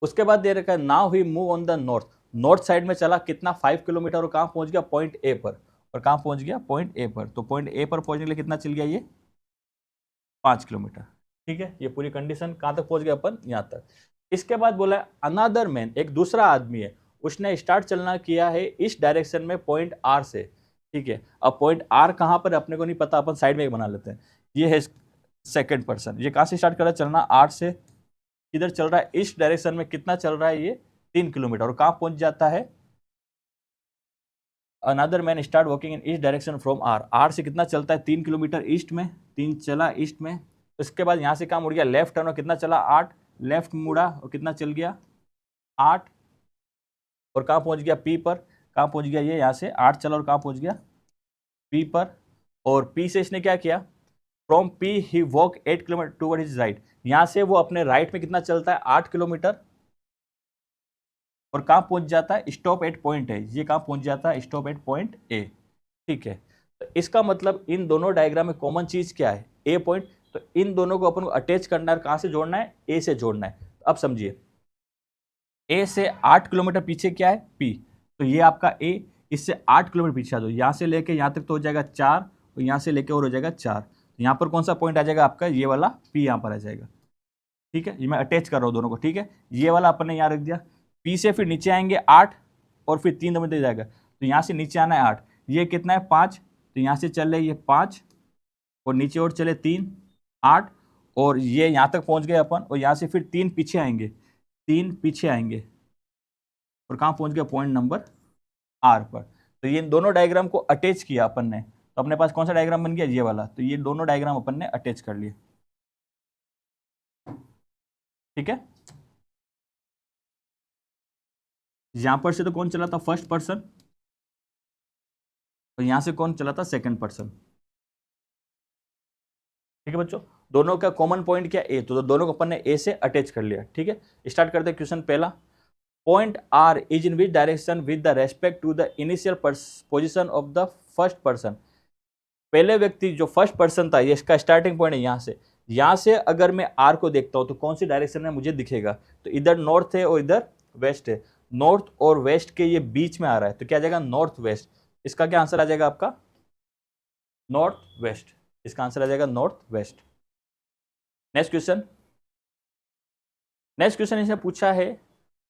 उसके बाद दे रखा है now he move on the north. North side में चला, कितना? 5 किलोमीटर, और कहाँ पहुँच गया? पॉइंट ए पर। और कहाँ पहुँच गया? पॉइंट ए पर। तो पॉइंट ए पर पहुँचने के लिए कितना चल गया? ये 5 किलोमीटर। ठीक है, ये पूरी कंडीशन कहाँ तक पहुँच गया अपन? यहाँ तक। इसके बाद बोला अनदर मैन, एक दूसरा आदमी है, उसने स्टार्ट चलना किया है इस डायरेक्शन में पॉइंट आर से। ठीक है, अब पॉइंट आर कहाँ पर अपने को नहीं पता, अपन साइड में एक बना लेते हैं। ये है सेकंड पर्सन, ये कहाँ से स्टार्ट कर रहा है चलना? आर से। किधर चल रहा है? इस डायरेक्शन में कितना चल रहा है? ये 3 किलोमीटर, और कहाँ पहुंच जाता है? Another man start walking in east direction from R. R से कितना चलता है? 3 किलोमीटर ईस्ट में, 3 चला ईस्ट में। उसके बाद यहाँ से कहाँ मुड़ गया? लेफ्ट टर्न, और कितना चला? 8। लेफ्ट मुड़ा, और कितना चल गया? 8, और कहाँ पहुँच गया? पी पर। कहाँ पहुँच गया? ये यहाँ से 8 चला, और कहाँ पहुँच गया? पी पर। और पी से इसने क्या किया? From P he walk 8 kilometre toward his right. यहाँ से वो अपने राइट में कितना चलता है? 8 किलोमीटर, और कहाँ पहुँच जाता है? Stop at point A. ये कहाँ पहुँच जाता है? Stop at point A. ठीक है, तो इसका मतलब इन दोनों डायग्राम में कॉमन चीज़ क्या है? ए पॉइंट। तो इन दोनों को अपन को अटैच करना है, कहाँ से जोड़ना है? ए से जोड़ना है। तो अब समझिए, ए से 8 किलोमीटर पीछे क्या है? पी। तो ये आपका ए, इससे 8 किलोमीटर पीछे आ जाओ, यहाँ से लेके यहाँ तक तो हो जाएगा 4, और यहाँ से लेके और हो जाएगा 4। यहाँ पर कौन सा पॉइंट आ जाएगा आपका, ये वाला P यहाँ पर आ जाएगा। ठीक है, ये मैं अटैच कर रहा हूँ दोनों को। ठीक है, ये वाला अपन ने यहाँ रख दिया। P से फिर नीचे आएंगे 8 और फिर 3 दो जाएगा, तो यहाँ से नीचे आना है 8, ये कितना है 5, तो यहाँ से चल रहे ये 5 और नीचे और चले 3 8 और ये यहाँ तक पहुँच गए अपन, और यहाँ से फिर 3 पीछे आएंगे, 3 पीछे आएंगे और कहाँ पहुँच गए, पॉइंट नंबर R पर। तो ये दोनों डायग्राम को अटैच किया अपन ने, तो अपने पास कौन सा डायग्राम बन गया, ये वाला। तो ये दोनों डायग्राम अपन ने अटैच कर लिए। ठीक है, यहां पर से तो कौन चला था, फर्स्ट पर्सन, और यहां से कौन चला था, सेकंड पर्सन। ठीक है बच्चों, दोनों का कॉमन पॉइंट क्या, ए, तो दोनों को अपन ने ए से अटैच कर लिया। ठीक है, स्टार्ट करते हैं क्वेश्चन पहला। Point R is in which direction with the respect to the initial position of the first person. पहले व्यक्ति जो फर्स्ट पर्सन था, ये इसका स्टार्टिंग पॉइंट है यहाँ से अगर मैं आर को देखता हूं तो कौन सी डायरेक्शन में मुझे दिखेगा, तो इधर नॉर्थ है और इधर वेस्ट है। नॉर्थ और वेस्ट के ये बीच में आ रहा है, तो क्या आ जाएगा, नॉर्थ वेस्ट। इसका क्या आंसर आ जाएगा आपका, नॉर्थ वेस्ट। इसका आंसर आ जाएगा नॉर्थ वेस्ट। नेक्स्ट क्वेश्चन इसने पूछा है,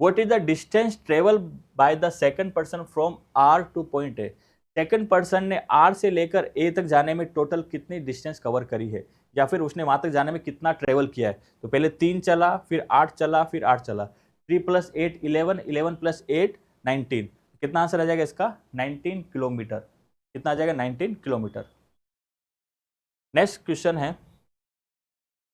what is the distance travel by the second person from R to point A. Second person ने आर से लेकर ए तक जाने में टोटल कितनी डिस्टेंस कवर करी है, या फिर उसने वहां तक जाने में कितना ट्रेवल किया है। तो पहले 3 चला, फिर 8 चला, फिर 8 चला, 3 + 8 11, 11 + 8 19। कितना आंसर आ जाएगा इसका, 19 किलोमीटर। कितना आ जाएगा, 19 किलोमीटर। नेक्स्ट क्वेश्चन है,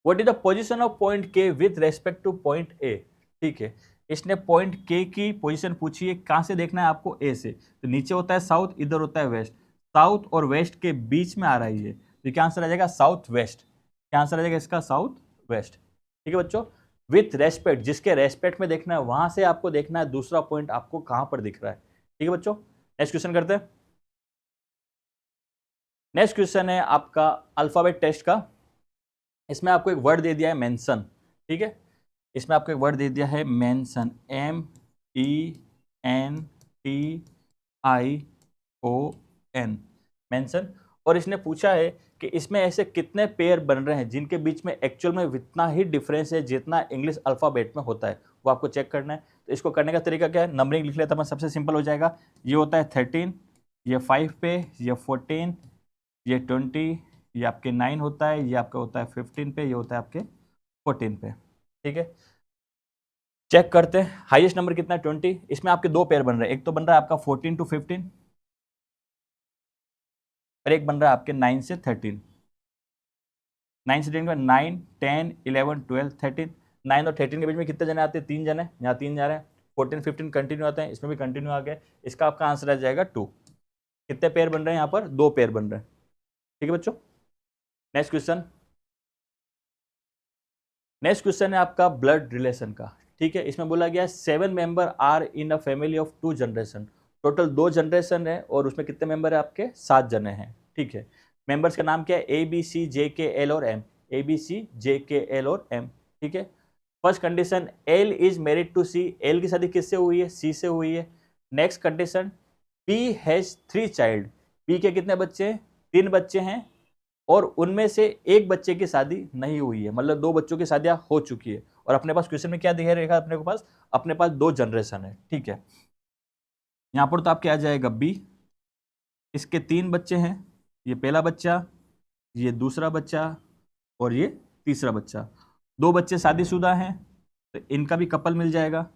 what is the position of point K with respect to point A. ठीक है, इसने पॉइंट के की पोजीशन पूछी है, कहां से देखना है आपको, ए से। तो नीचे होता है साउथ, इधर होता है वेस्ट, साउथ और वेस्ट के बीच में आ रहा है ये, तो क्या आंसर आ जाएगा, साउथ वेस्ट। क्या आंसर आ जाएगा इसका, साउथ वेस्ट। ठीक है बच्चों, विथ रेस्पेक्ट, जिसके रेस्पेक्ट में देखना है वहां से आपको देखना है दूसरा पॉइंट आपको कहां पर दिख रहा है। ठीक है बच्चों, नेक्स्ट क्वेश्चन करते हैं। नेक्स्ट क्वेश्चन है आपका अल्फाबेट टेस्ट का। इसमें आपको एक वर्ड दे दिया है मेंशन। ठीक है, इसमें आपको एक वर्ड दे दिया है मेंशन, MENTION, मेंशन। और इसने पूछा है कि इसमें ऐसे कितने पेयर बन रहे हैं जिनके बीच में एक्चुअल में इतना ही डिफरेंस है जितना इंग्लिश अल्फाबेट में होता है, वो आपको चेक करना है। तो इसको करने का तरीका क्या है, नंबरिंग लिख लेता मैं, सबसे सिंपल हो जाएगा। ये होता है 13, ये 5 पे, ये 14, ये 20, ये आपके 9 होता है, ये आपका होता है 15 पे, ये होता है आपके 14 पे। ठीक है, चेक करते हैं हाईएस्ट नंबर कितना है, 20। इसमें आपके दो पेयर बन रहे हैं, एक तो बन रहा है आपका 14 to 15 और एक बन रहा है आपके 9 से 13। 9 से 13 का 9 10 11 12 13। 9 और 13 के बीच में कितने जने आते हैं, 3 जने, यहाँ 3 जा रहे हैं। 14 15 कंटिन्यू आते हैं, इसमें भी कंटिन्यू आ गए। इसका आपका आंसर आ जाएगा 2। कितने पेयर बन रहे हैं यहाँ पर, 2 पेयर बन रहे हैं। ठीक है बच्चों, नेक्स्ट क्वेश्चन। नेक्स्ट क्वेश्चन है आपका ब्लड रिलेशन का। ठीक है, इसमें बोला गया 7 member are in a family of 2 generation. Total 2 generation है और उसमें कितने मेंबर है आपके, 7 जने हैं। ठीक है, मेंबर्स का नाम क्या है, ABCJKL और M, ABCJKL और M। ठीक है, first condition, L is married to C। L की शादी किससे हुई है, C से हुई है। Next condition, P has 3 child. P के कितने बच्चे हैं, 3 बच्चे हैं, और उनमें से एक बच्चे की शादी नहीं हुई है, मतलब 2 बच्चों की शादियां हो चुकी है। और अपने पास क्वेश्चन में क्या दिया रहेगा, अपने पास 2 जनरेशन है। ठीक है, यहां पर तो आपके आ जाएगा बी, इसके 3 बच्चे हैं, ये पहला बच्चा, ये दूसरा बच्चा और ये तीसरा बच्चा। 2 बच्चे शादीशुदा हैं, तो इनका भी कपल मिल जाएगा,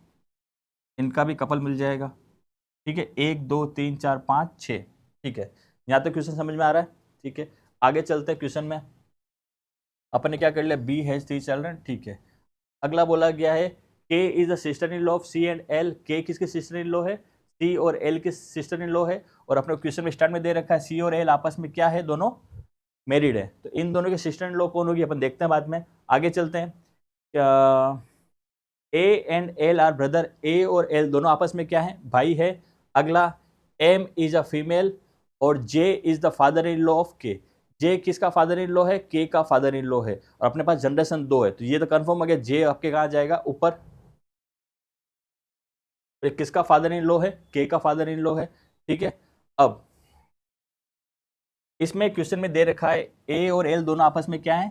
इनका भी कपल मिल जाएगा। ठीक है, 1 2 3 4 5 6। ठीक है, यहाँ तक क्वेश्चन समझ में आ रहा है। ठीक है, आगे चलते हैं क्वेश्चन में। अपन ने क्या कर लिया, बी हैज 3 चिल्ड्रन। ठीक है, अगला बोला गया है K is the sister in law of C and L. K किसके सिस्टर इन लॉ है, सी और एल के सिस्टर इन लॉ है। और अपने क्वेश्चन में स्टार्ट में दे रखा है सी और एल आपस में क्या है, दोनों मैरिड है। तो इन दोनों के सिस्टर इन लॉ कौन होगी, अपन देखते हैं बाद में। आगे चलते हैं, A and L are brother. A और एल दोनों आपस में क्या है, भाई है। अगला, एम इज अ फीमेल और J is the father in law of K. J किसका फादर इन लॉ है, के का फादर इन लॉ है। और अपने पास जनरेशन 2 है, तो ये तो कंफर्म हो गया, जे आपके कहाँ जाएगा, ऊपर। किसका फादर इन लॉ है, के का फादर इन लॉ है। ठीक है, अब इसमें क्वेश्चन में दे रखा है ए और एल दोनों आपस में क्या है,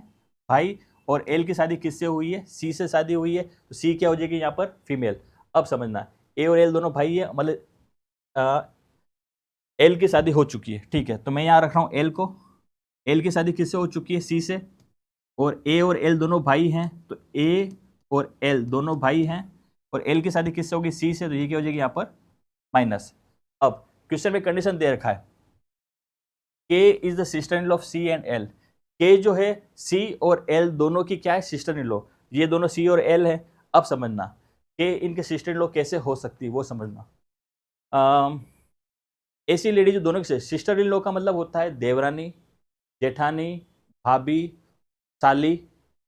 भाई, और एल की शादी किससे हुई है, सी से शादी हुई है, तो सी क्या हो जाएगी यहाँ पर, फीमेल। अब समझना, ए और एल दोनों भाई है, मतलब एल की शादी हो चुकी है, ठीक है, तो मैं यहाँ रख रहा हूँ एल को, एल की शादी किससे हो चुकी है, सी से, और ए और एल दोनों भाई हैं, तो ए और एल दोनों भाई हैं, और एल की शादी किससे होगी, सी से, तो ये क्या हो जाएगी यहाँ पर माइनस। अब क्वेश्चन में कंडीशन दे रखा है K is the sister in law of C and L, K जो है सी और एल दोनों की क्या है, सिस्टर इन लॉ, ये दोनों सी और एल है। अब समझना के इनके सिस्टर इन लॉ कैसे हो सकती है वो समझना। ऐसी लेडी जो दोनों की सिस्टर इन लॉ का मतलब होता है देवरानी, जेठानी, भाभी, साली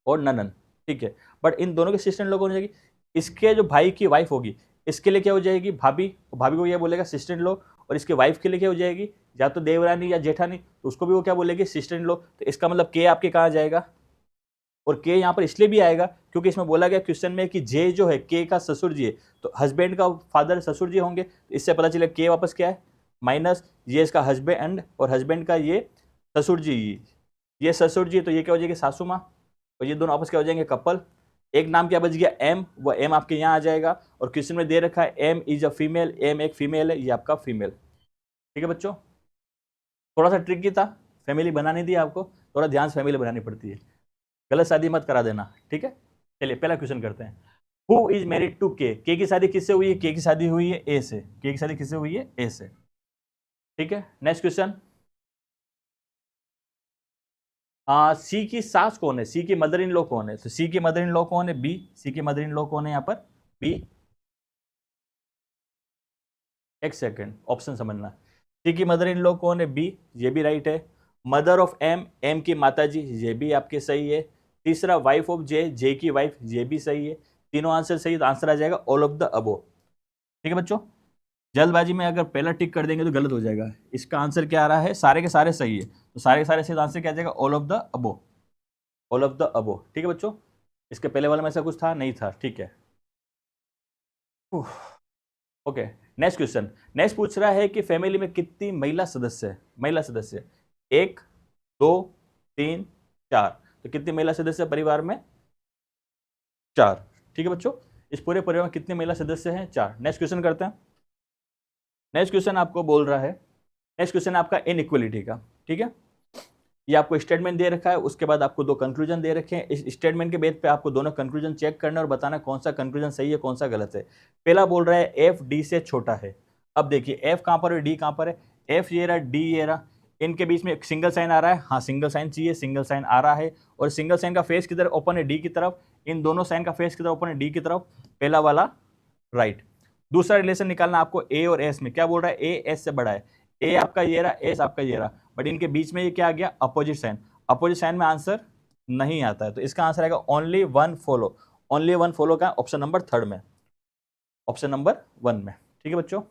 और ननन, ठीक है, बट इन दोनों के सिस्टर इन लॉ कौन हो जाएगी, इसके जो भाई की वाइफ होगी इसके लिए क्या हो जाएगी, भाभी, भाभी को ये बोलेगा सिस्टर इन लॉ, और इसके वाइफ के लिए क्या हो जाएगी, या तो देवरानी या जेठानी, तो उसको भी वो क्या बोलेगी, सिस्टर इन लॉ। तो इसका मतलब के आपके कहाँ जाएगा, और के यहाँ पर इसलिए भी आएगा क्योंकि इसमें बोला गया क्वेश्चन में कि जे जो है के का ससुर जी है, तो हस्बैंड का फादर ससुर जी होंगे, तो इससे पता चले के वापस क्या है माइनस, ये इसका हस्बैंड और हस्बैंड का ये ससुर जी, ये ससुर जी, तो ये क्या हो जाएगी सासू माँ, और ये दोनों आपस क्या हो जाएंगे कपल। एक नाम क्या बच गया एम, वो एम आपके यहाँ आ जाएगा, और क्वेश्चन में दे रखा है M is a female, M एक फीमेल है, ये आपका फीमेल, ठीक है बच्चों। थोड़ा सा ट्रिकी था, फैमिली बनानी थी आपको, थोड़ा ध्यान से फैमिली बनानी पड़ती है, गलत शादी मत करा देना, ठीक है। चलिए पहला क्वेश्चन करते हैं, हु इज मैरिड टू के की शादी किससे हुई है, के की शादी हुई है ए से, के की शादी किससे हुई है ए से, ठीक है। नेक्स्ट क्वेश्चन, सी की सास कौन है, सी की मदर इन लॉ कौन है, तो सी की मदर इन लॉ कौन है, बी, सी की मदर इन लॉ कौन है यहाँ पर, बी। एक सेकेंड, ऑप्शन समझना, सी की मदर इन लॉ कौन है, बी, ये भी राइट है। मदर ऑफ एम, एम की माता जी, ये भी आपके सही है। तीसरा वाइफ ऑफ जे, जे की वाइफ, ये भी सही है। तीनों आंसर सही, तो आंसर आ जाएगा ऑल ऑफ द अबो, ठीक है बच्चों। जल्दबाजी में अगर पहला टिक कर देंगे तो गलत हो जाएगा, इसका आंसर क्या आ रहा है, सारे के सारे सही है, तो सारे के सारे सही, आंसर क्या आ जाएगा all of the above, all of the above, ठीक है बच्चों। इसके पहले वाले में ऐसा कुछ था नहीं था, ठीक है। ओके, नेक्स्ट क्वेश्चन, नेक्स्ट पूछ रहा है कि फैमिली में कितनी महिला सदस्य है, महिला सदस्य, एक, दो, तीन, चार, तो कितनी महिला सदस्य परिवार में, चार, ठीक है बच्चों। इस पूरे परिवार में कितने महिला सदस्य हैं, चार। नेक्स्ट क्वेश्चन करते हैं। नेक्स्ट क्वेश्चन आपको बोल रहा है, नेक्स्ट क्वेश्चन आपका इनइक्वलिटी का, ठीक है। ये आपको स्टेटमेंट दे रखा है, उसके बाद आपको दो कंक्लूजन दे रखे हैं, इस स्टेटमेंट के बेस पे आपको दोनों कंक्लूजन चेक करना और बताना कौन सा कंक्लूजन सही है कौन सा गलत है। पहला बोल रहा है एफ डी से छोटा है। अब देखिए एफ कहाँ पर है, डी कहाँ पर है, एफ ये रहा, डी ये रहा, इनके बीच में एक सिंगल साइन आ रहा है, हाँ सिंगल साइन चाहिए, सिंगल साइन आ रहा है, और सिंगल साइन का फेस किधर ओपन है, डी की तरफ, इन दोनों साइन का फेस किधर ओपन है, डी की तरफ, पहला वाला राइट। दूसरा रिलेशन निकालना आपको ए और एस में, क्या बोल रहा है, ए एस से बड़ा है, ए आपका ये रहा, एस आपका ये रहा, बट इनके बीच में ये क्या आ गया, अपोजिट साइन, अपोजिट साइन में आंसर नहीं आता है, तो इसका आंसर आएगा only one follow, only one follow का ऑप्शन नंबर थर्ड में, ऑप्शन नंबर वन में, ठीक है बच्चों।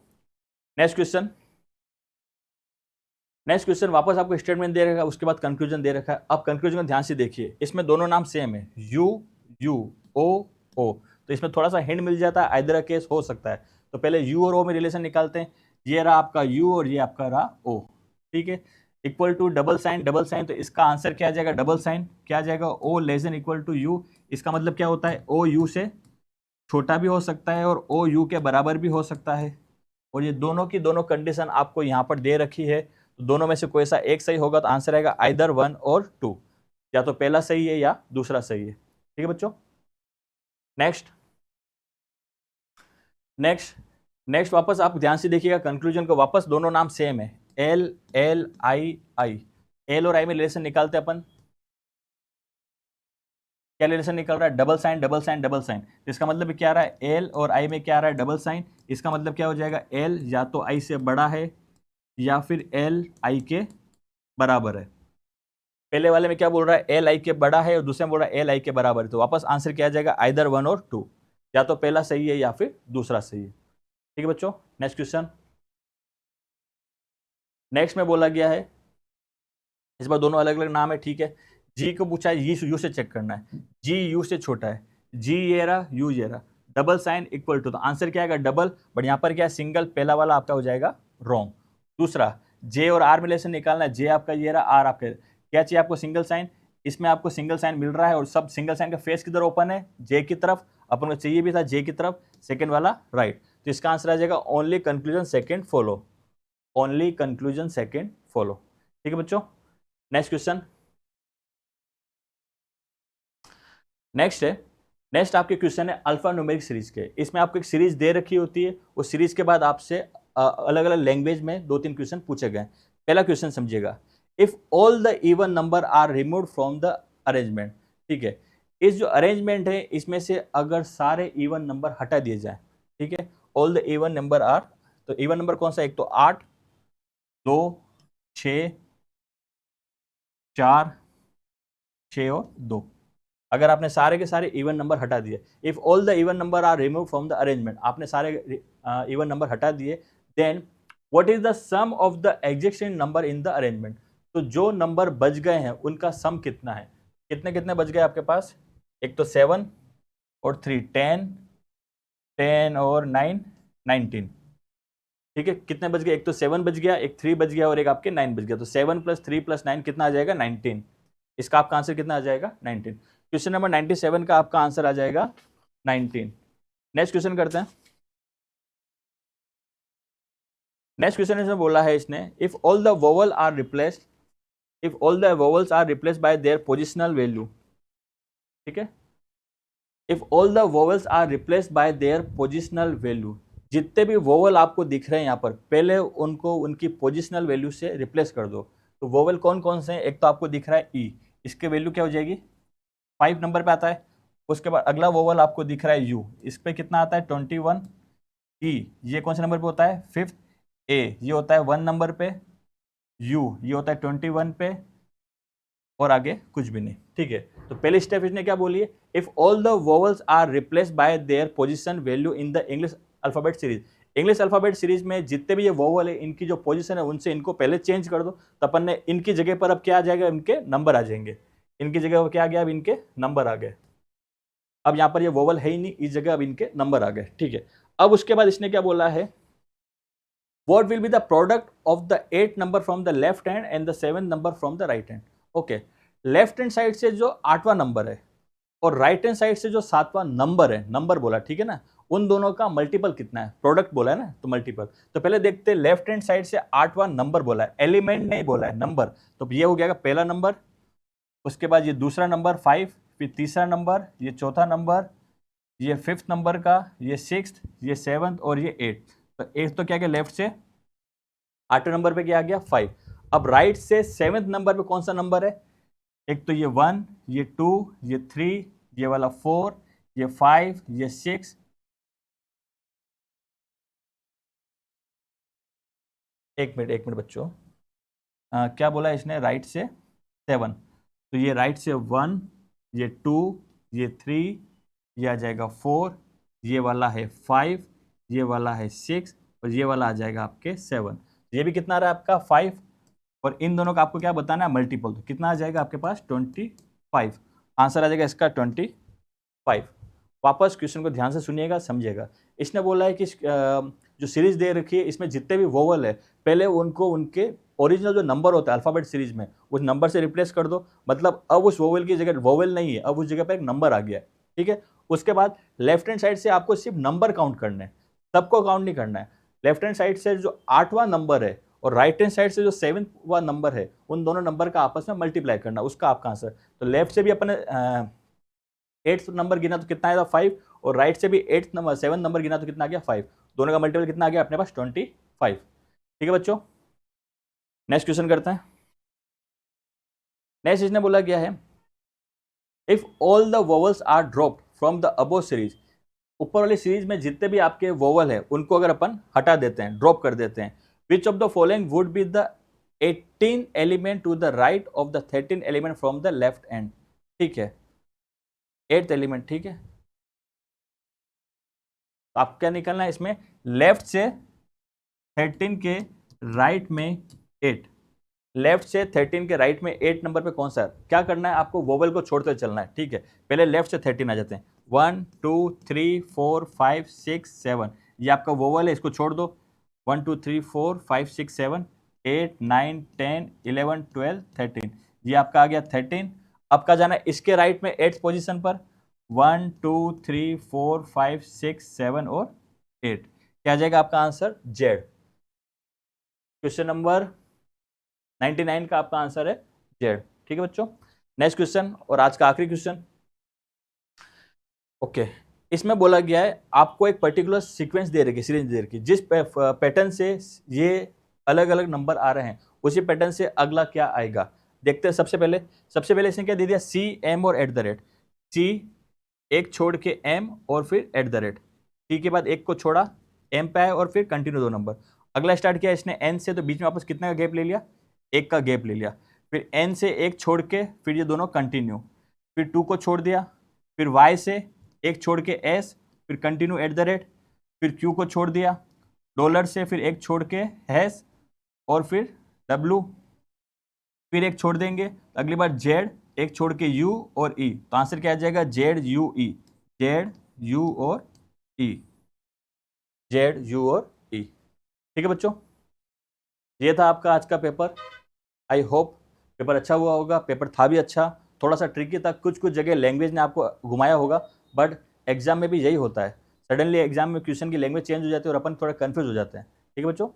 नेक्स्ट क्वेश्चन, नेक्स्ट क्वेश्चन वापस आपको स्टेटमेंट दे रखा है, उसके बाद कंक्लूजन दे रखा है। अब कंक्लूजन को ध्यान से देखिए, इसमें दोनों नाम सेम है, यू यू ओ ओ, तो इसमें थोड़ा सा हिंट मिल जाता है, आइदर केस हो सकता है। तो पहले यू और ओ में रिलेशन निकालते हैं, ये रहा आपका यू और ये आपका रहा ओ, ठीक है। Equal to double sign, double sign, तो इसका आंसर क्या आ जाएगा, डबल साइन क्या आ जाएगा, O less than equal to U, इसका मतलब क्या होता है, ओ यू से छोटा भी हो सकता है और ओ यू के बराबर भी हो सकता है, और ये दोनों की दोनों कंडीशन आपको यहाँ पर दे रखी है, तो दोनों में से कोई सा एक सही होगा, तो आंसर आएगा आइदर वन और टू, या तो पहला सही है या दूसरा सही है, ठीक है बच्चों। नेक्स्ट, नेक्स्ट, नेक्स्ट वापस आप ध्यान से देखिएगा कंक्लूजन को, वापस दोनों नाम सेम है, L L I I, L और आई में रिलेशन निकालते अपन, क्या रिलेशन निकल रहा है, double sign double sign double sign, इसका मतलब क्या आ रहा है, एल और आई में क्या आ रहा है, डबल साइन, इसका मतलब क्या हो जाएगा, एल या तो आई से बड़ा है या फिर एल आई के बराबर है। पहले वाले में क्या बोल रहा है, एल आई के बड़ा है, और दूसरे में बोल रहा है एल आई के बराबर है, तो वापस आंसर क्या आ जाएगा, आइदर वन और टू, या तो पहला सही है या फिर दूसरा सही है, ठीक है बच्चों। नेक्स्ट क्वेश्चन, नेक्स्ट में बोला गया है, इस बार दोनों अलग अलग नाम है, ठीक है। जी को पूछा है, जी यू से चेक करना है, जी यू से छोटा है, जी ये रहा, यू ये रहा, डबल साइन इक्वल टू, तो आंसर क्या आएगा डबल, बट यहाँ पर क्या है सिंगल, पहला वाला आपका हो जाएगा रॉन्ग। दूसरा, जे और आर में रिलेशन निकालना है, जे आपका ये रहा, आर आपका, क्या चाहिए आपको सिंगल साइन, इसमें आपको सिंगल साइन मिल रहा है और सब सिंगल साइन का फेस किधर ओपन है, जे की तरफ, अपन को चाहिए भी था जे की तरफ, सेकंड वाला राइट, तो इसका आंसर आ जाएगा only conclusion second follow, only conclusion second follow. ठीक है बच्चों, नेक्स्ट क्वेश्चन, नेक्स्ट है, नेक्स्ट आपके क्वेश्चन है अल्फा न्यूमेरिक सीरीज के। इसमें आपको एक सीरीज दे रखी होती है, उस सीरीज के बाद आपसे अलग अलग लैंग्वेज में 2-3 क्वेश्चन पूछे गए। पहला क्वेश्चन समझिएगा, if all the even number are removed from the arrangement, ठीक है, इस जो अरेंजमेंट है इसमें से अगर सारे इवन नंबर हटा दिए जाए, ठीक है, all the even number are, तो इवन नंबर कौन सा, एक तो 8, 2, 6, 4, 6 और 2, अगर आपने सारे के सारे इवन नंबर हटा दिए, if all the even number are remove from the arrangement, आपने सारे इवन नंबर हटा दिए, then what is the sum of the existing number in the arrangement, तो जो नंबर बच गए हैं उनका सम कितना है, कितने कितने बच गए आपके पास, एक तो 7 और 3 10, 10 और 9 19, ठीक है, कितने बच गए, एक तो 7 बच गया, एक 3 बच गया और एक आपके 9 बच गया, तो 7 + 3 + 9 कितना आ जाएगा, 19, इसका आपका आंसर कितना आ जाएगा, 19। क्वेश्चन नंबर 97 का आपका आंसर आ जाएगा 19। नेक्स्ट क्वेश्चन करते हैं, नेक्स्ट क्वेश्चन इसमें बोला है इसने, if all the vowel are replaced, if all the vowels are replaced by their positional value, ठीक है, if all the vowels are replaced by their positional value, जितने भी वोवल आपको दिख रहे हैं यहाँ पर, पहले उनको उनकी पोजिशनल वैल्यू से रिप्लेस कर दो, तो वोवल कौन कौन से हैं, एक तो आपको दिख रहा है ई, इसके वैल्यू क्या हो जाएगी, 5 नंबर पे आता है, उसके बाद अगला वोवल आपको दिख रहा है यू, इस पे कितना आता है 21, ई ये कौन से नंबर पे होता है 5th, ए ये होता है 1 नंबर पे, यू ये होता है 21 पे, और आगे कुछ भी नहीं, ठीक है। तो पहले स्टेप इसने क्या बोली है, if all the vowels are replaced by their position value in the English alphabet series, English alphabet series में जितने भी ये वोवल है इनकी जो पोजीशन है उनसे इनको पहले चेंज कर दो, तो अपन ने इनकी जगह पर अब क्या आ जाएगा, इनके नंबर आ जाएंगे, इनकी जगह पर क्या आ गया, अब इनके नंबर आ गए, अब यहाँ पर ये वोवल है ही नहीं, इस जगह अब इनके नंबर आ गए, ठीक है। अब उसके बाद इसने क्या बोला है, what will be the product of the 8th number from the left hand and the 7th number from the right hand, okay, left hand side से जो 8वां नंबर है और राइट हैंड साइड से जो 7वां नंबर है, नंबर बोला, ठीक है ना, उन दोनों का मल्टीपल कितना है, प्रोडक्ट बोला है ना, तो मल्टीपल, तो पहले देखते हैं लेफ्ट हैंड साइड से 8वां नंबर बोला है, एलिमेंट नहीं बोला है, नंबर, तो ये हो गया पहला नंबर, उसके बाद ये दूसरा नंबर 5, फिर तीसरा नंबर, ये चौथा नंबर, ये 5th नंबर का, ये 6th, ये 7th और ये 8th, तो 8 तो क्या गया लेफ्ट से, 8वें नंबर पे क्या आ गया 5, अब राइट से 7th नंबर पे कौन सा नंबर है, एक तो ये 1, ये 2, ये 3, ये वाला 4, ये 5, ये 6, एक मिनट बच्चों, क्या बोला इसने, राइट से 7, तो ये राइट से 1, ये 2, ये 3, ये आ जाएगा 4, ये वाला है 5, ये वाला है 6 और ये वाला आ जाएगा आपके 7, ये भी कितना आ रहा है आपका 5, और इन दोनों का आपको क्या बताना है मल्टीपल, तो कितना आ जाएगा आपके पास 25, आंसर आ जाएगा इसका 25। वापस क्वेश्चन को ध्यान से सुनिएगा, समझिएगा, इसने बोला है कि जो सीरीज दे रखी है इसमें जितने भी वोवल है पहले उनको उनके ओरिजिनल जो नंबर होता है अल्फाबेट सीरीज में उस नंबर से रिप्लेस कर दो, मतलब अब उस वोवल की जगह वोवल नहीं है, अब उस जगह पर एक नंबर आ गया है, ठीक है। उसके बाद लेफ्ट हैंड साइड से आपको सिर्फ नंबर काउंट करना है, सबको काउंट नहीं करना है, लेफ्ट हैंड साइड से जो 8वां नंबर है और राइट हैंड साइड से जो 7वां नंबर है उन दोनों नंबर का आपस में मल्टीप्लाई करना, उसका आपका आंसर, तो लेफ्ट से भी अपने 8th नंबर गिना तो कितना आएगा 5, और राइट से भी 8th नंबर 7 नंबर गिना तो कितना आ गया 5, दोनों का मल्टीपल कितना आ गया अपने पास 25, ठीक है बच्चों। नेक्स्ट क्वेश्चन करते हैं, नेक्स्ट इसने बोला क्या है, if all the vowels are dropped from the above series, ऊपर वाली सीरीज में जितने भी आपके वोवल है उनको अगर अपन हटा देते हैं, ड्रॉप कर देते हैं, which of the following would be the 18 element to the right of the 13 element from the left hand, ठीक है, 8th एलिमेंट, ठीक है, तो आप क्या निकलना है इसमें, लेफ्ट से 13 के राइट में 8, लेफ्ट से 13 के राइट में 8 नंबर पे कौन सा है, क्या करना है आपको, वोवल को छोड़ते चलना है, ठीक है, पहले लेफ्ट से 13 आ जाते हैं, 1 2 3 4 5 6 7, ये आपका वोवल है, इसको छोड़ दो, 1 2 3 4 5 6 7, 8 9 10 11 12 13, ये आपका आ गया 13। आपका जाना है इसके राइट में 8th पोजीशन पर, 1 2 3 4 5 6 7 और 8, क्या आ जाएगा आपका आंसर जेड। क्वेश्चन नंबर 99 का आपका आंसर है जेड। ठीक है बच्चों, नेक्स्ट क्वेश्चन और आज का आखिरी क्वेश्चन। ओके, इसमें बोला गया है आपको एक पर्टिकुलर सीक्वेंस दे रखी, सीरीज दे रखी, जिस पैटर्न से ये अलग अलग नंबर आ रहे हैं उसी पैटर्न से अगला क्या आएगा। देखते हैं। सबसे पहले इसने क्या दे दिया, सी एम और एट द रेट। सी एक छोड़ के एम और फिर एट द रेट, सी के बाद एक को छोड़ा, एम पे आया और फिर कंटिन्यू 2 नंबर। अगला स्टार्ट किया इसने एन से, तो बीच में वापस कितने का गैप ले लिया, 1 का गैप ले लिया। फिर एन से 1 छोड़ के फिर ये दोनों कंटिन्यू, फिर 2 को छोड़ दिया, फिर वाई से 1 छोड़ के एस, फिर कंटिन्यू एट द रेट, फिर क्यू को छोड़ दिया, डॉलर से फिर 1 छोड़ के हैश और फिर डब्लू, फिर 1 छोड़ देंगे अगली बार जेड, 1 छोड़ के यू और ई, तो आंसर क्या आ जाएगा Z you E, Z you और ई, जेड यू और ई। ठीक है बच्चों, ये था आपका आज का पेपर। आई होप पेपर अच्छा हुआ होगा। पेपर था भी अच्छा, थोड़ा सा ट्रिकी था, कुछ कुछ जगह लैंग्वेज ने आपको घुमाया होगा, बट एग्जाम में भी यही होता है, सडनली एग्जाम में क्वेश्चन की लैंग्वेज चेंज हो जाती है और अपन थोड़ा कंफ्यूज हो जाते हैं। ठीक है बच्चों,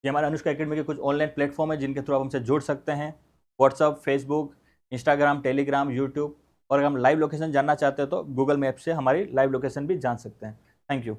ये हमारे अनुष्का एकेडमी के कुछ ऑनलाइन प्लेटफॉर्म है जिनके थ्रू आप हमसे जुड़ सकते हैं, WhatsApp, Facebook, Instagram, Telegram, YouTube, और अगर हम लाइव लोकेशन जानना चाहते हैं तो गूगल मैप से हमारी लाइव लोकेशन भी जान सकते हैं। Thank you.